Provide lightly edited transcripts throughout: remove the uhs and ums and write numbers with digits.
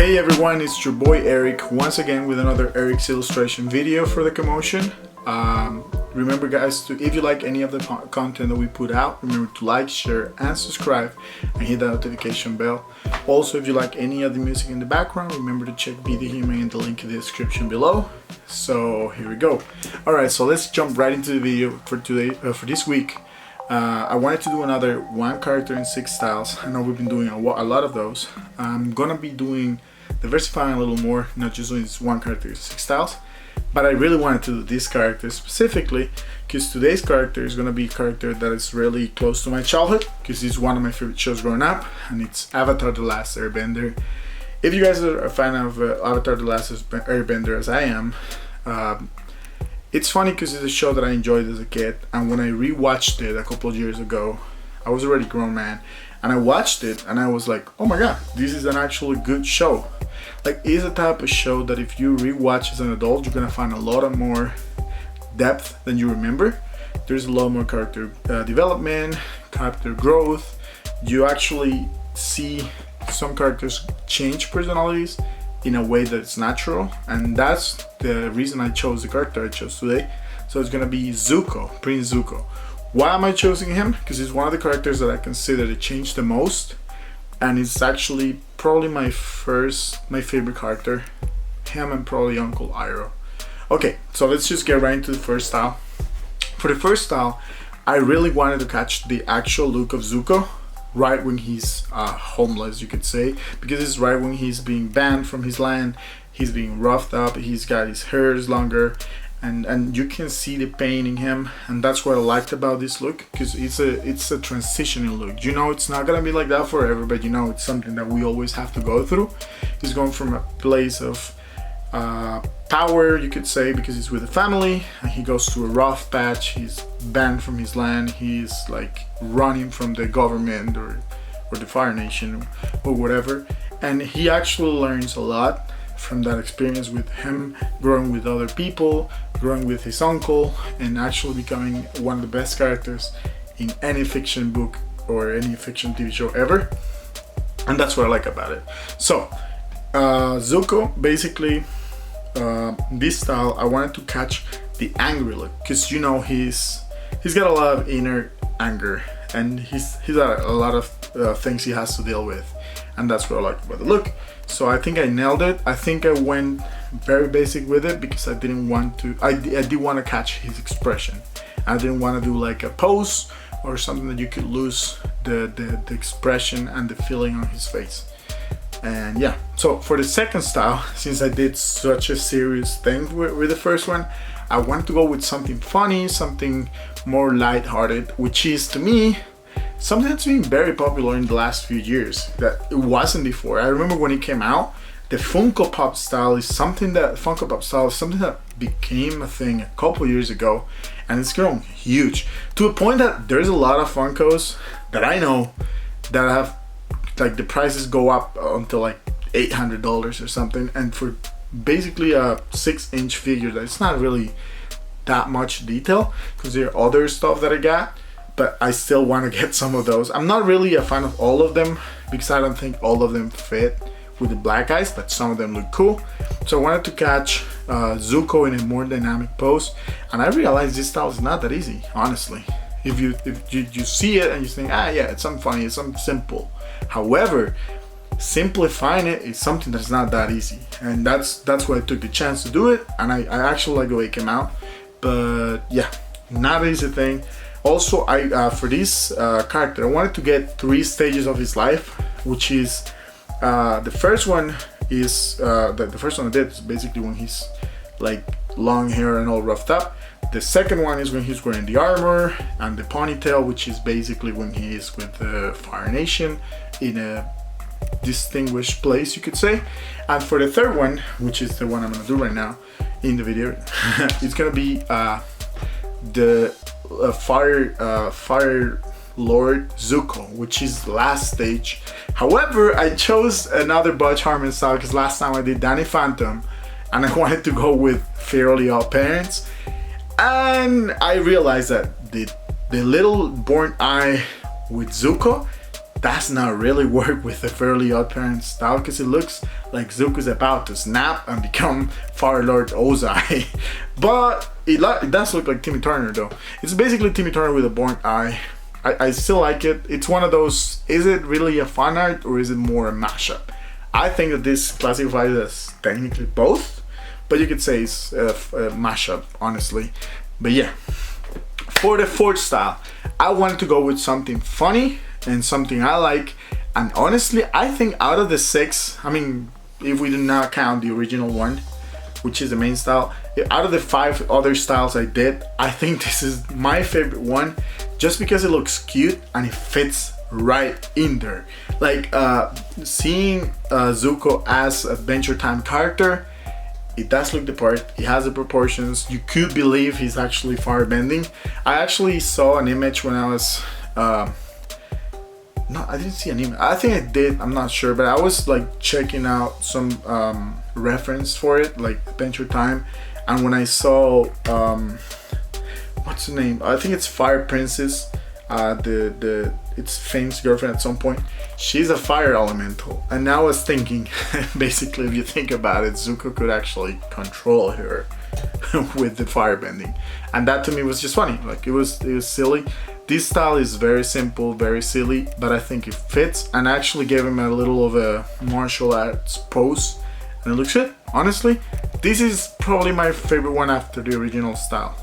Hey everyone, it's your boy Eric once again with another Eric's illustration video for the Commotion. Remember guys, if you like any of the content that we put out, remember to like, share and subscribe and hit the notification bell. Also, if you like any of the music in the background, remember to check Be The Human in the link in the description below. So here we go. Alright, so let's jump right into the video for today, for this week. I wanted to do another one character in 6 styles. I know we've been doing a lot of those. I'm gonna be diversifying a little more, not just doing this one character in 6 styles. But I really wanted to do this character specifically because today's character is gonna be a character that is really close to my childhood because it's one of my favorite shows growing up, and it's Avatar The Last Airbender. If you guys are a fan of Avatar The Last Airbender as I am, it's funny because it's a show that I enjoyed as a kid, and when I rewatched it a couple of years ago, I was already a grown man, and I watched it and I was like, oh my god, this is an actually good show. Like, it's a type of show that if you rewatch as an adult, you're gonna find a lot of more depth than you remember. There's a lot more character development, character growth. You actually see some characters change personalities in a way that's natural, and that's the reason I chose the character I chose today. So it's gonna be Zuko, Prince Zuko. Why am I choosing him? Because he's one of the characters that I consider to change the most, and it's actually probably my favorite character. Him and probably Uncle Iroh. Okay, so let's just get right into the first style. For the first style, I really wanted to catch the actual look of Zuko right when he's homeless, you could say, because it's right when he's being banned from his land, he's being roughed up, he's got his hairs longer, and you can see the pain in him, and that's what I liked about this look, because it's a transitioning look. You know, it's not gonna be like that forever, but you know, it's something that we always have to go through. He's going from a place of power, you could say, because he's with a family, and he goes to a rough patch, he's banned from his land, he's like running from the government or the Fire Nation or whatever, and he actually learns a lot from that experience with him growing with other people, growing with his uncle, and actually becoming one of the best characters in any fiction book or any fiction TV show ever. And that's what I like about it. So Zuko, basically, this style, I wanted to catch the angry look, because you know he's got a lot of inner anger, and he's got a lot of things he has to deal with, and that's what I like about the look. So I think I nailed it. I think I went very basic with it because I didn't want to, I did want to catch his expression. I didn't want to do like a pose or something that you could lose the expression and the feeling on his face. And yeah, so for the second style, since I did such a serious thing with the first one, I wanted to go with something funny, something more lighthearted, which is, to me, something that's been very popular in the last few years that it wasn't before. I remember when it came out, the Funko Pop style is something that became a thing a couple years ago, and it's grown huge to a point that there's a lot of Funkos that I know that have, like, the prices go up until like $800 or something, and for basically a 6-inch figure that it's not really that much detail, because there are other stuff that I got, but I still want to get some of those. I'm not really a fan of all of them because I don't think all of them fit with the black eyes, but some of them look cool. So I wanted to catch Zuko in a more dynamic pose, and I realized this style is not that easy, honestly. If you see it and you think, yeah, it's something funny, it's something simple. However, simplifying it is something that's not that easy, and that's why I took the chance to do it, and I actually like the way it came out. But yeah, not an easy thing. Also, for this character, I wanted to get 3 stages of his life, which is the first one is the first one I did is basically when he's like long hair and all roughed up. The second one is when he's wearing the armor and the ponytail, which is basically when he is with the Fire Nation in a distinguished place, you could say. And for the third one, which is the one I'm gonna do right now in the video, it's gonna be the Fire Lord Zuko, which is the last stage. However, I chose another Butch Harmon style because last time I did Danny Phantom, and I wanted to go with Fairly OddParents, and I realized that the little born eye with Zuko does not really work with the Fairly OddParents style, because it looks like Zuko's about to snap and become Fire Lord Ozai. But it does look like Timmy Turner though. It's basically Timmy Turner with a burnt eye. I still like it. It's one of those, is it really a fan art or is it more a mashup? I think that this classifies as technically both, but you could say it's a mashup, honestly. But yeah, for the fourth style, I wanted to go with something funny and something I like. And honestly, I think out of the 6, I mean, if we do not count the original one, which is the main style, out of the 5 other styles I did, I think this is my favorite one, just because it looks cute and it fits right in there. Like seeing Zuko as Adventure Time character, it does look the part. It has the proportions. You could believe he's actually firebending. I actually saw an image when I was no, I didn't see an image. I think I did, I'm not sure, but I was like checking out some reference for it, like Adventure Time, and when I saw what's the name? I think it's Fire Princess, it's Fame's girlfriend at some point. She's a fire elemental, and now I was thinking, basically, if you think about it, Zuko could actually control her with the firebending, and that to me was just funny. Like it was silly. This style is very simple, very silly, but I think it fits, and I actually gave him a little of a martial arts pose, and it looks good. Honestly, this is probably my favorite one after the original style.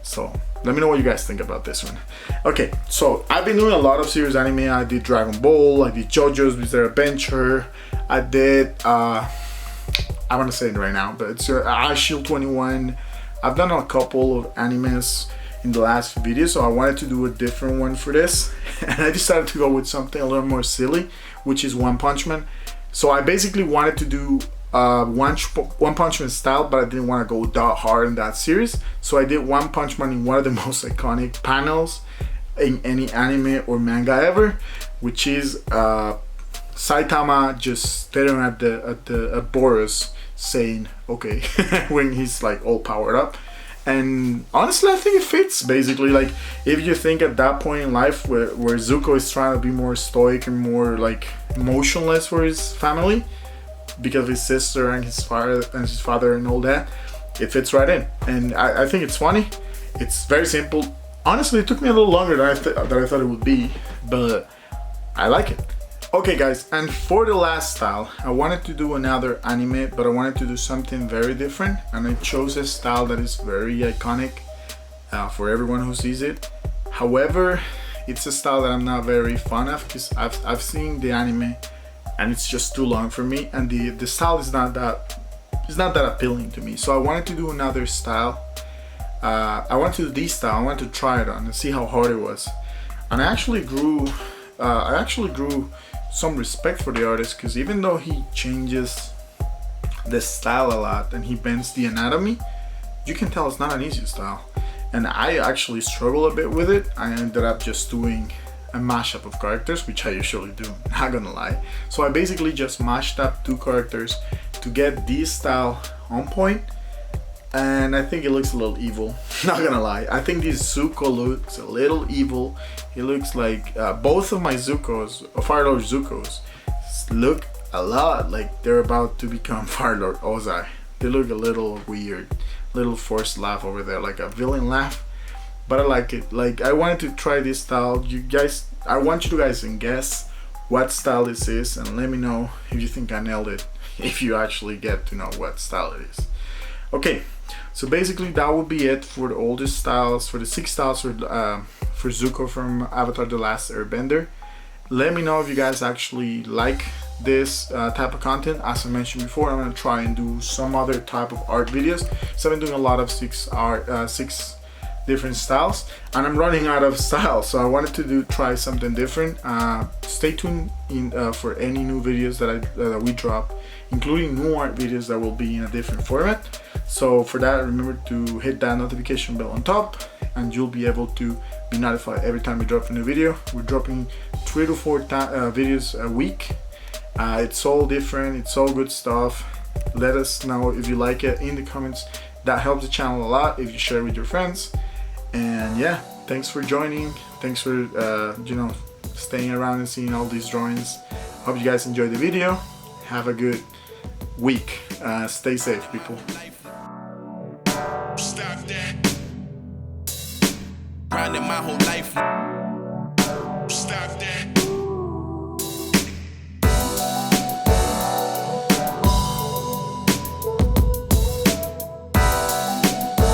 So let me know what you guys think about this one. Okay, so I've been doing a lot of serious anime. I did Dragon Ball, I did JoJo's Bizarre Adventure, I did I want to say it right now, but it's Shield 21. I've done a couple of animes in the last videos, so I wanted to do a different one for this, and I decided to go with something a little more silly, which is One Punch Man. So I basically wanted to do One Punch Man style, but I didn't want to go that hard in that series, so I did One Punch Man in one of the most iconic panels in any anime or manga ever, which is Saitama just staring at Boros saying okay when he's like all powered up. And honestly, I think it fits. Basically, like if you think at that point in life where Zuko is trying to be more stoic and more like emotionless for his family because of his sister and his father and all that, it fits right in. And I think it's funny. It's very simple. Honestly, it took me a little longer than I thought it would be, but I like it. Okay guys, and for the last style, I wanted to do another anime, but I wanted to do something very different, and I chose a style that is very iconic for everyone who sees it. However, it's a style that I'm not very fond of, because I've seen the anime and it's just too long for me, and the style is not that appealing to me. So I wanted to do another style. I wanted to do this style. I wanted to try it on and see how hard it was, and I actually grew some respect for the artist, because even though he changes the style a lot and he bends the anatomy, you can tell it's not an easy style. And I actually struggle a bit with it. I ended up just doing a mashup of characters, which I usually do, not gonna lie. So I basically just mashed up 2 characters to get this style on point, and I think it looks a little evil, not gonna lie. I think this Zuko looks a little evil. He looks like both of my Zukos, Fire Lord Zukos, look a lot like they're about to become Fire Lord Ozai. They look a little weird, little forced laugh over there, like a villain laugh, but I like it. Like I wanted to try this style. You guys, I want you guys to guess what style this is, and let me know if you think I nailed it, if you actually get to know what style it is. Okay, so basically that would be it for the oldest styles, for the 6 styles for Zuko from Avatar The Last Airbender. Let me know if you guys actually like this type of content. As I mentioned before, I'm going to try and do some other type of art videos. So I've been doing a lot of 6 different styles, and I'm running out of styles, so I wanted to try something different. Stay tuned for any new videos that we drop, including new art videos that will be in a different format. So for that, remember to hit that notification bell on top, and you'll be able to be notified every time we drop a new video. We're dropping 3 to 4 videos a week. It's all different, it's all good stuff. Let us know if you like it in the comments. That helps the channel a lot if you share it with your friends. And yeah, thanks for joining. Thanks for staying around and seeing all these drawings. Hope you guys enjoyed the video. Have a good week. Stay safe, people. Stop that. Grinding my whole life.